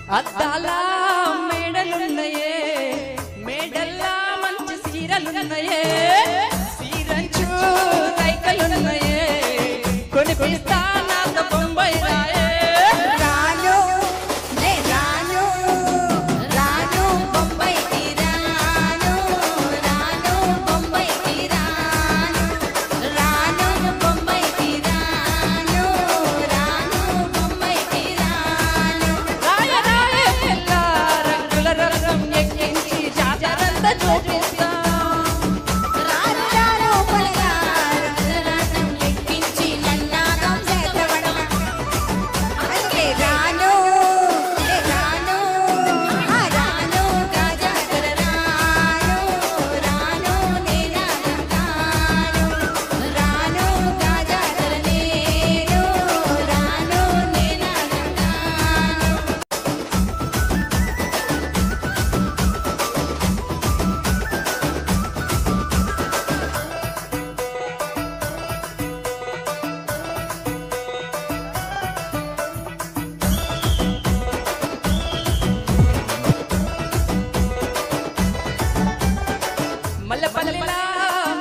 అద్దాల మేడలున్నయే మేడల్లా మంచి సీరలున్నయే సీరంచు రైకలున్నయే కొనిపిస్తా నాతో బొంబాయి రాయే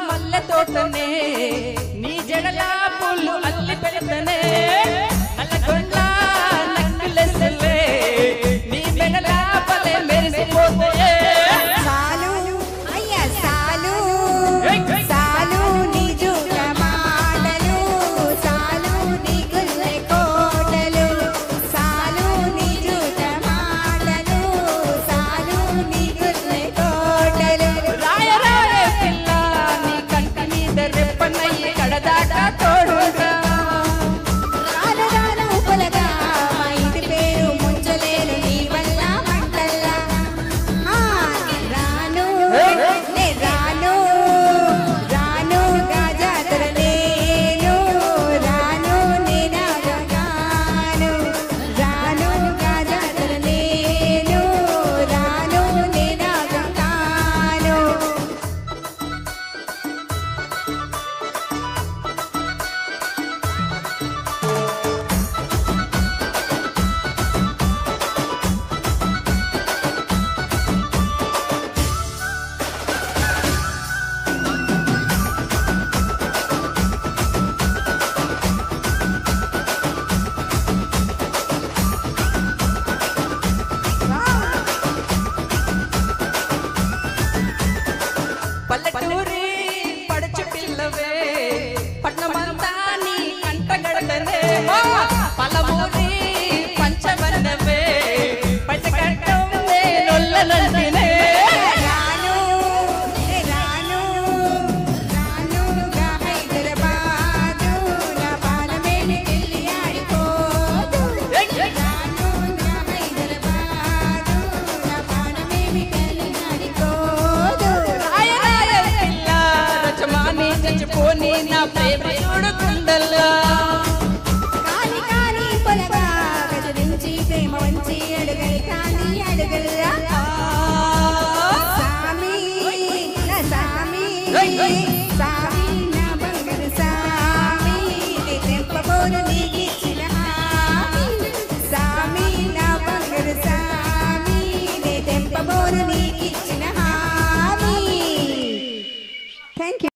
మల్లె తోటనే నీ జడల పూలు అల్లి పెడతనే నల్లగొండ నక్కులెసలే నీ మెడల పలే మెరిసిపోతాయే సాలు అయ్యా సాలు సాలు నీ జూల మాటలు సాలు నీ గుల్లె కోటలు సాలు నీ జూల మాటలు సాలు నీ గుల్లె కోటలు కడదాకా తోడుగా రాను రాను పొలగా మా ఇంటి పేరు ముంచలేను నీ వల్ల మంటల్లా రాను నే రాను రాను గాజాతర నేను రాను నేనాగాను రాను గాజాతర నేను రాను నేనాగాను పల్లెటూరి పడుచు పిల్లవే పట్నమంతా నీ కంట గడతనే పలమూరి పంచవన్నవే పచ్చకట్టం నొల్లనంటినే రాను రాను రానుగా హైదరాబాదు నా బాలమేని వెళ్ళి ఆడిపోదు రానుగా హైదరాబాదు నా బాలమేని వెళ్ళి ఆడిపోదు రచమాని చచ్చిపోని నా ప్రేమ చూడుకుండల్లా కాని కాని పొలగా గజరించి ప్రేమ వంచి అడుగలి కాని అడుగల్లా సామి నా సామి సామి నా బంగారు సామి తెంపబోను నీకిచ్చిన హామీ సామి నా బంగారు సామి తెంపబోను నీకిచ్చిన హామీ థ్యాంక్ యూ